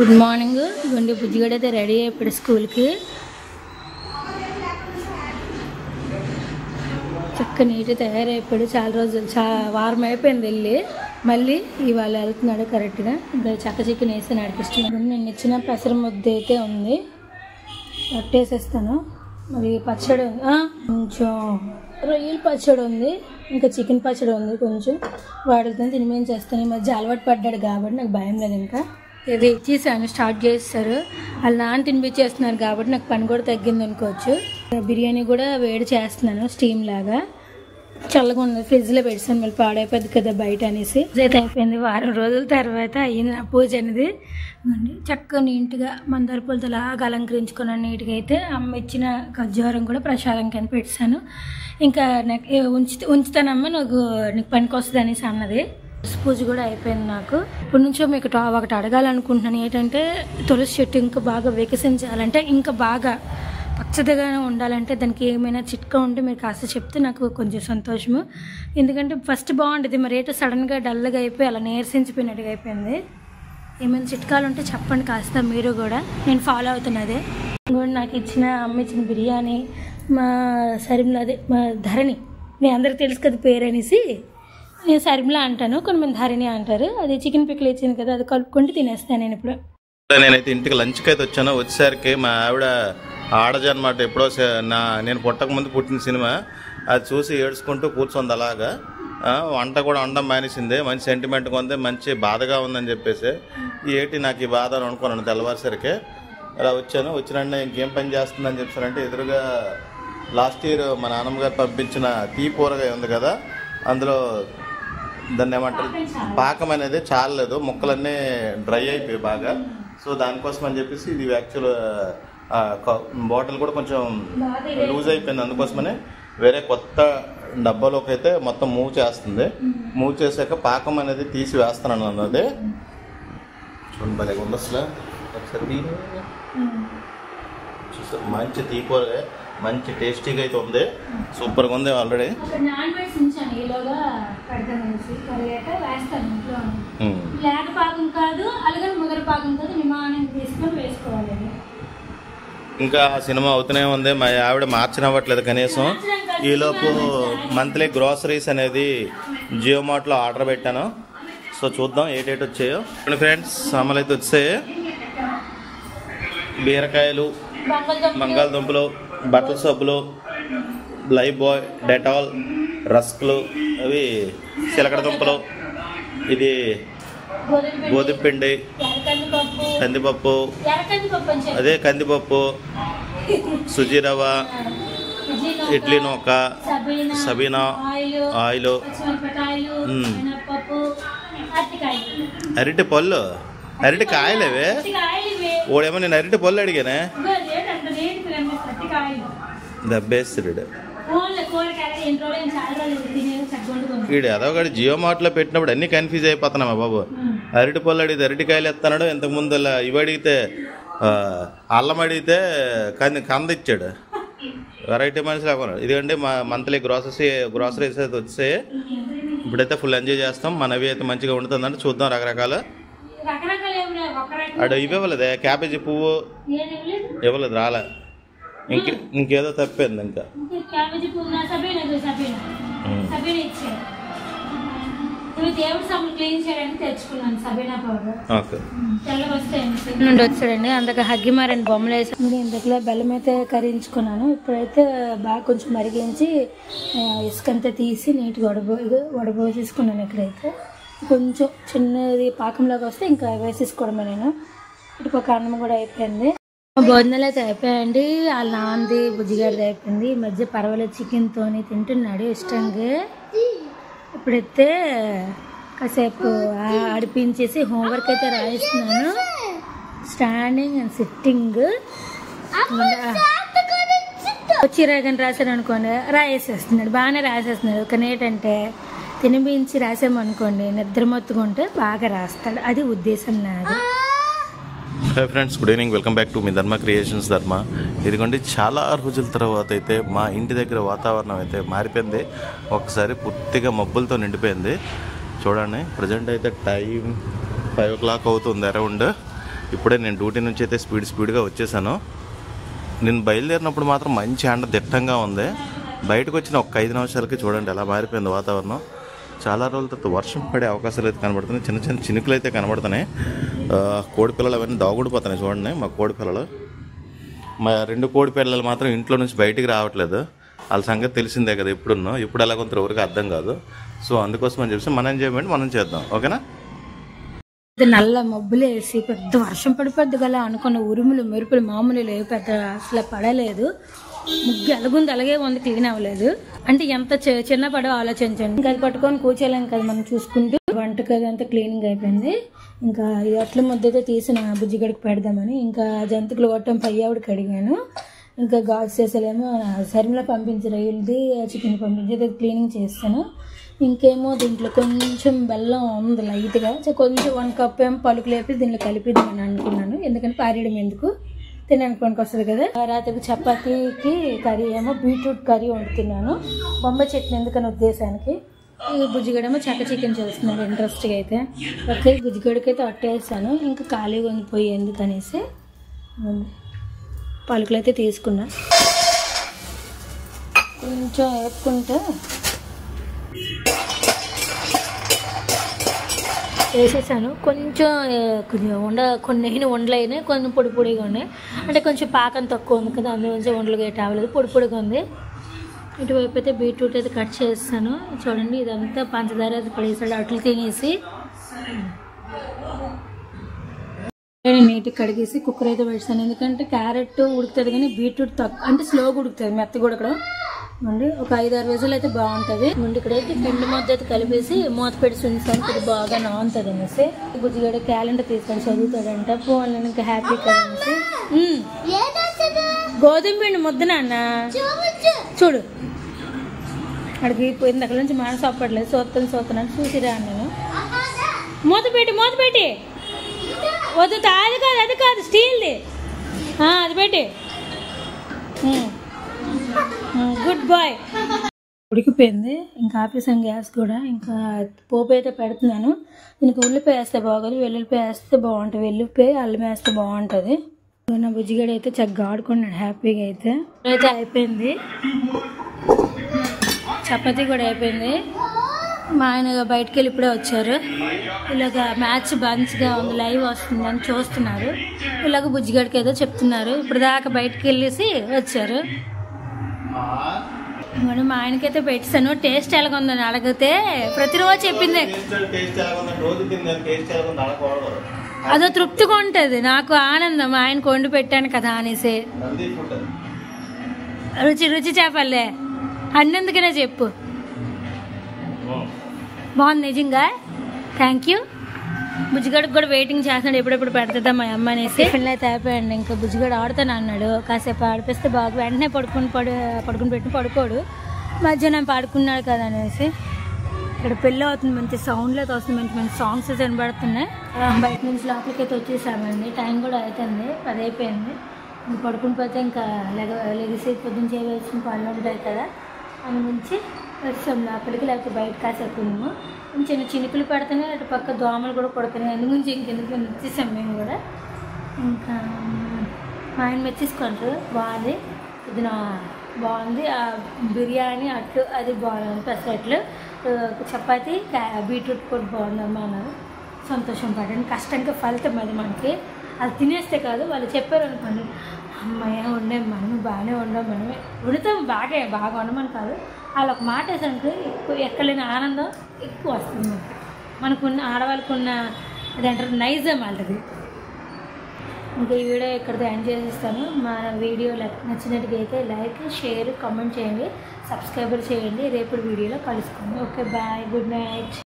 Good morning. ఇవ్వండి బుజ్జిగడ అయితే ready అయిపోయాడు స్కూల్కి. చక్క నీట్గా తయారైపోయాడు. చాలా రోజులు వారం అయిపోయింది వెళ్ళి, మళ్ళీ ఇవాళ వెళ్తున్నాడు కరెక్ట్గా. ఇంకా చక్క చికెన్ వేసి నడిపిస్తున్నాడు. నేను ఇచ్చిన పెసర ముద్ద అయితే ఉంది, పట్టేసేస్తాను. మరి పచ్చడి కొంచెం రొయ్యల పచ్చడి ఉంది, ఇంకా చికెన్ పచ్చడి ఉంది కొంచెం. వాడితో తినిమేం చేస్తాను. ఈ మధ్య అలవాటు పడ్డాడు కాబట్టి నాకు భయం లేదు. ఇంకా ఇది ఇచ్చేసాను, స్టార్ట్ చేస్తారు. వాళ్ళు నాన్న తినిపించేస్తున్నారు కాబట్టి నాకు పని కూడా తగ్గింది అనుకోవచ్చు. బిర్యానీ కూడా వేడి చేస్తున్నాను స్టీమ్ లాగా. చల్లగా ఉంది, ఫ్రిడ్జ్లో పెట్టాను, మళ్ళీ పాడైపోద్ది కదా బయట అనేసి. అయితే అయిపోయింది. వారం రోజుల తర్వాత అయ్యింది నా పూజ అనేది. చక్కగా నీట్గా మందార పూలతో లాగా అలంకరించుకున్నాను నీట్గా. అయితే అమ్మ ఇచ్చిన ఖర్జూరం కూడా ప్రసాదం కింద పెట్టాను. ఇంకా నాకు ఉంచుతానమ్మ, నీకు పనికి వస్తుంది అనేసి అన్నది. పూజ కూడా అయిపోయింది నాకు. ఇప్పటి నుంచో మీకు ఒకటి అడగాలనుకుంటున్నాను. ఏంటంటే తులసి చెట్టు ఇంకా బాగా వికసించాలంటే, ఇంకా బాగా పచ్చదగా ఉండాలంటే దానికి ఏమైనా చిట్కా ఉంటే మీరు కాస్త చెప్తే నాకు కొంచెం సంతోషము. ఎందుకంటే ఫస్ట్ బాగుండేది, మరి ఏంటో సడన్గా డల్గా అయిపోయి అలా నీరసించిపోయినట్టుగా అయిపోయింది. ఏమైనా చిట్కాలు ఉంటే చెప్పండి కాస్త, మీరు కూడా. నేను ఫాలో అవుతున్నదే. నాకు ఇచ్చిన అమ్మ ఇచ్చిన బిర్యానీ, మా సరిమ్లా అదే మా ధరణి, నేను అందరికి తెలుసు కదా పేరు అనేసి నేను సరిమ్లా అంటాను, కొంతమంది ధరణి అంటారు. అది చికెన్ పిక్కలు ఇచ్చింది కదా, అది కలుపుకుంటూ తినేస్తాను నేను ఇప్పుడు. నేనైతే ఇంటికి లంచ్కి అయితే వచ్చాను. వచ్చేసరికి మా ఆవిడ ఆడజ అనమాట, ఎప్పుడో నేను పుట్టక ముందు పుట్టిన సినిమా అది చూసి ఏడ్చుకుంటూ కూర్చొంది అలాగా. వంట కూడా వండడం మానేసింది. మంచి సెంటిమెంట్గా ఉంది, మంచి బాధగా ఉందని చెప్పేసి ఏంటి నాకు ఈ బాధ అని అనుకున్నాను. తెల్లవారుసరికి అలా వచ్చాను. వచ్చిన ఇంకేం పని చేస్తుందని చెప్పానంటే, ఎదురుగా లాస్ట్ ఇయర్ మా నాన్నమ్మ గారు పంపించిన తీపూరగాయ ఉంది కదా, అందులో దాన్ని ఏమంటారు పాకం అనేది చాలలేదు, ముక్కలన్నీ డ్రై అయిపోయాయి బాగా. సో దానికోసం అని చెప్పేసి ఇది యాక్చువల్ బాటిల్ కూడా కొంచెం లూజ్ అయిపోయింది. అందుకోసమని వేరే కొత్త డబ్బాలోకి అయితే మొత్తం మూవ్ చేస్తుంది. మూవ్ చేశాక పాకం అనేది తీసి వేస్తున్నాను అన్నది. చూడండి భలే ఉంది అసలు. ఒకసారి చూసారు, మంచి తీపూరగా మంచి టేస్టీగా అయితే ఉంది, సూపర్గా ఉంది. ఆల్రెడీ ఇంకా సినిమా అవుతూనే ఉంది. మా ఆవిడ మార్చనివ్వట్లేదు కనీసం. ఈలోపు మంత్లీ గ్రోసరీస్ అనేది జియో మార్ట్లో ఆర్డర్ పెట్టాను. సో చూద్దాం ఏటేటి వచ్చాయో. ఫ్రెండ్స్ సామాన్లు అయితే వచ్చాయి. బీరకాయలు, బంగాళదుంపలు, బట్టల సబ్బులు, లైఫ్ బాయ్, డెటాల్, రస్క్లు, అవి చిలకడ దుంపలు, ఇది గోధుమ పిండి, కందిపప్పు, అదే కందిపప్పు, సుజీ రవ్వ, ఇడ్లీ నూక, సబీనా ఆయిల్, అరటి పళ్ళు, అరటి కాయలేవే. ఓడేమో నేను అరటి పళ్ళు అడిగానే, దబ్బేస్తుడు వీడు. అదొకటి జియో మార్ట్లో పెట్టినప్పుడు అన్నీ కన్ఫ్యూజ్ అయిపోతున్నామా బాబు. అరటి పళ్ళు అడిగితే అరటికాయలు ఎత్తాడు, ఇంతకుముందు ఇవి అడిగితే అల్లం అడిగితే కంద ఇచ్చాడు. వెరైటీ మనిషి అవ్వను. ఇదిగండి మా మంత్లీ గ్రోసరీస్ అయితే వచ్చాయి. ఇప్పుడైతే ఫుల్ ఎంజాయ్ చేస్తాం. మనవి అయితే మంచిగా ఉంటుందంటే చూద్దాం. రకరకాల అడు ఇవి ఇవ్వలేదే, క్యాబేజీ పువ్వు ఇవ్వలేదు, రాలే. ఇంకేదో తప్పింది. ఇంకా నుండి వచ్చాడండి. అందుకే హగ్గిమారని బొమ్మలు వేసి ఇందులో బెల్లం అయితే కరించుకున్నాను. ఇప్పుడైతే బాగా కొంచెం మరిగించి ఇసుకంతా తీసి నీట్గా వడబోసేసుకున్నాను. ఇక్కడైతే కొంచెం చిన్నది పాకంలాగా వస్తే ఇంకా వేసేసుకోవడమే. నేను ఇటు ఒక అన్నం కూడా అయిపోయింది. భోజనాలు అయితే అయిపోయాయండి. వాళ్ళ నాన్నది బుజ్జిగాడిది అయిపోయింది. ఈ మధ్య పర్వాలేదు, చికెన్తో తింటున్నాడు ఇష్టంగా. ఇప్పుడైతే కాసేపు ఆడిపించేసి హోంవర్క్ అయితే రాయిస్తున్నాను. స్టాండింగ్ అండ్ సిట్టింగ్ వచ్చి రాగానే రాశాను అనుకోండి, రాయేసేస్తున్నాడు, బాగానే రాసేస్తున్నాడు. కానీ ఏంటంటే తినిపించి రాసామనుకోండి, నిద్ర మొత్తుకుంటే బాగా రాస్తాడు. అది ఉద్దేశం నాది. Hi friends, good evening. Welcome back to మీ ధర్మ క్రియేషన్స్ ధర్మ. ఇదిగోండి, చాలా రోజుల తర్వాత అయితే మా ఇంటి దగ్గర వాతావరణం అయితే మారిపోయింది. ఒకసారి పూర్తిగా మబ్బులతో నిండిపోయింది. చూడండి, ప్రజెంట్ అయితే టైం 5 o'clock అవుతుంది అరౌండ్. ఇప్పుడే నేను డ్యూటీ నుంచి అయితే స్పీడ్గా వచ్చేసాను. నేను బయలుదేరినప్పుడు మాత్రం మంచి ఎండ దిట్టంగా ఉంది. బయటకు వచ్చిన ఒక 5 నిమిషాలకి చూడండి ఎలా మారిపోయింది వాతావరణం. చాలా రోజుల తర్వాత వర్షం పడే అవకాశాలు అయితే కనబడుతున్నాయి. చిన్న చిన్న చినుకులు అయితే కనబడుతున్నాయి. కోడి పిల్లలు అవన్నీ దాగుడిపోతున్నాయి చూడండి. మా కోడి పిల్లలు, మా 2 కోడి పిల్లలు మాత్రం ఇంట్లో నుంచి బయటికి రావట్లేదు. వాళ్ళ సంగతి తెలిసిందే కదా, ఇప్పుడు ఎలాగొంత ఎవరికి అర్థం కాదు. సో అందుకోసం అని చెప్పి మనం ఎంజాయ్మెంట్ మనం చేద్దాం. ఓకేనా? నల్ల మబ్బులు వేసి పెద్ద వర్షం పడిపోద్ది కదా అనుకున్న ఉరుములు మెరుపులు మామూలు లేవు, పెద్ద అసలు పడలేదు. ముగ్గు ఎలాగుంది అలాగే ఉంది, క్లీన్ అవ్వలేదు. అంటే ఎంత చిన్న పడవ ఆలోచించండి. ఇంకా అది పట్టుకొని కూర్చోలేం కదా మనం చూసుకుంటూ. వంటగది అంతా క్లీనింగ్ అయిపోయింది. ఇంకా ఈ అట్ల ముద్దతో తీసిన బుజ్జిగడికి పెడదామని ఇంకా జంతికలు కొట్టం పై ఆవిడకి అడిగాను. ఇంకా గాజు చేసేలేమో సరిమలా పంపించారు, ఇది చికెన్ పంపించేది క్లీనింగ్ చేస్తాను. ఇంకేమో దీంట్లో కొంచెం బెల్లం ఉంది లైట్గా, కొంచెం 1 కప్ ఏమో పలుకు లేపి దీంట్లో కలిపిద్దామని అనుకున్నాను. ఎందుకంటే పారేయడం ఎందుకు, తినడానికి పనికి వస్తుంది కదా. రాత్రికి చపాతీకి కర్రీ ఏమో బీట్రూట్ కర్రీ వండుతున్నాను, బొంబాయి చట్నీ ఎందుకని ఉద్దేశానికి. ఈ బుజ్జిగడేమో చక్క చికెన్ చేస్తున్నాడు ఇంట్రెస్ట్గా అయితే. ఓకే, బుజ్జిగడికైతే అట్టేసాను. ఇంకా ఖాళీగా వంగిపోయి ఎందుకనేసి పలుకులు అయితే తీసుకున్నా. కొంచెం వేపుకుంటే వేసేసాను. కొంచెం కొన్ని వండలు అయినాయి, కొంచెం పొడి పొడిగా ఉన్నాయి. అంటే కొంచెం పాకం తక్కువ ఉంది కదా, అందులో వండలు గేట్ అవ్వలేదు, పొడి పొడిగా ఉంది. ఇటువైపు అయితే బీట్రూట్ అయితే కట్ చేస్తాను. చూడండి ఇదంతా పంచదార అయితే పడేసాడు అట్లు తినేసి. నీట్గా కడిగేసి కుక్కర్ అయితే పెట్టాను. ఎందుకంటే క్యారెట్ ఉడుకుతుంది కానీ బీట్రూట్ తక్కువ, అంటే స్లోగా ఉడుకుతుంది, మెత్తగా ఉడకడం. ముందు ఒక 5-6 విజులు అయితే బాగుంటుంది. ముందు ఇక్కడైతే పిండి ముద్ద అయితే కలిపేసి మూత పెట్టి ఉంచాను, ఇది బాగా నానుతుంది అనేసి. బుజ్జిగడ క్యాలెండర్ తీసుకొని చదువుతాడంట, ఫోన్ ఇంకా హ్యాపీ కదనేసి. గోధుమ పిండి ముద్ద నాన్న చూడు, అక్కడికి పోయింది. అక్కడ నుంచి మనసు అప్పట్లేదు, చూస్తున్నాను చూసిరా నేను. మూత పెట్టి వద్దు, అది కాదు స్టీల్ది, అది పెట్టి. Good boy. ఉడికిపోయింది. ఇంకా ఆపేసాను గ్యాస్ కూడా. ఇంకా పోపు అయితే పెడుతున్నాను. దీనికి ఉల్లిపాయ వేస్తే బాగోదు, వెల్లుల్లిపాయ వేస్తే బాగుంటుంది. వెల్లుల్లిపాయ అల్లం వేస్తే బాగుంటుంది. నా బుజ్జిగడ అయితే చక్కగా ఆడుకున్నాడు హ్యాపీగా. అయితే అయిపోయింది, చపాతీ కూడా అయిపోయింది. మా ఆయన బయటకు వెళ్ళి ఇప్పుడే వచ్చారు. ఇలాగ మ్యాచ్ బంచ్గా ఉంది, లైవ్ వస్తుందని చూస్తున్నారు. ఇలాగ బుజ్జిగడికి ఏదో చెప్తున్నారు. ఇప్పుడు దాకా బయటకు వెళ్ళేసి వచ్చారు. మా ఆయనకైతే పెట్టాను. టేస్ట్ ఎలాగుందని అడిగితే ప్రతిరోజు చెప్పింది అదో తృప్తిగా ఉంటుంది. నాకు ఆనందం ఆయనకు వండి పెట్టాను కదా అనేసి. రుచి చెప్పాలే అన్నందుకనే చెప్పు. బాగుంది నిజంగా, థ్యాంక్ యూ. బుజ్జిగడికి కూడా వెయిటింగ్ చేస్తున్నాడు, ఎప్పుడెప్పుడు పెడుతుందా మా అమ్మ అనేసి. పిల్లలు అయితే అయిపోయాడు. ఇంకా బుజ్జిగడు ఆడుతాను అన్నాడు. కాసేపు ఆడిపిస్తే బాగా వెంటనే పడుకుని పెట్టి పడుకోడు. మధ్యాహ్నం పడుకున్నాడు కదా అనేసి. ఇక్కడ పెళ్ళి అవుతుంది, మంచి సౌండ్లో అయితే వస్తుంది, మంచి మంచి సాంగ్స్ వినబడుతున్నాయి. బయట నుంచి లోపలికి అయితే వచ్చేసామండి. టైం కూడా అవుతుంది, 10 అయిపోయింది. ఇంక పడుకుని పోతే ఇంకా లెగిసి పొద్దున్న చేయవలసిన పనులు ఉంటాయి కదా, అందు నుంచి వచ్చాం లోపలికి. లేకపోతే బయట కాసేపు ఉన్నాము. చిన్న చినుకులు పడుతున్నాయి, అటు పక్క దోమలు కూడా పడుతున్నాయి. అందుగురించి ఇంకెందుకు వచ్చేసాం మేము కూడా. ఇంకా మా ఆయన మెచ్చేసుకుంటారు, బాగుంది ఇది బాగుంది. ఆ బిర్యానీ అట్లు అది బాగుంది, పెసరట్లు, చపాతీ, బీట్రూట్ కూడా బాగుందమ్మా అన్నారు. సంతోషం పడండి, కష్టంగా ఫలితం అది మనకి. అది తినేస్తే కాదు, వాళ్ళు చెప్పారు అనుకోండి, అమ్మాయి వండాం మనమే, బాగానే వండాం మనమే, వండుతాం బాగా వండమని కాదు, వాళ్ళు ఒక మాట వేసానికి ఎక్కువ ఎక్కలేని ఆనందం ఎక్కువ వస్తుంది మనకున్న ఆడవాళ్ళకు ఉన్న అదంటారు నైజం వాళ్ళది. ఇంకా ఈ వీడియో ఇక్కడితో ఎండ్ చేసేస్తాను. మా వీడియో నచ్చినట్టుగా అయితే లైక్, షేర్, కామెంట్ చేయండి, సబ్స్క్రైబర్ చేయండి. రేపటి వీడియోలో కలుసుకోండి. Okay, bye, good night.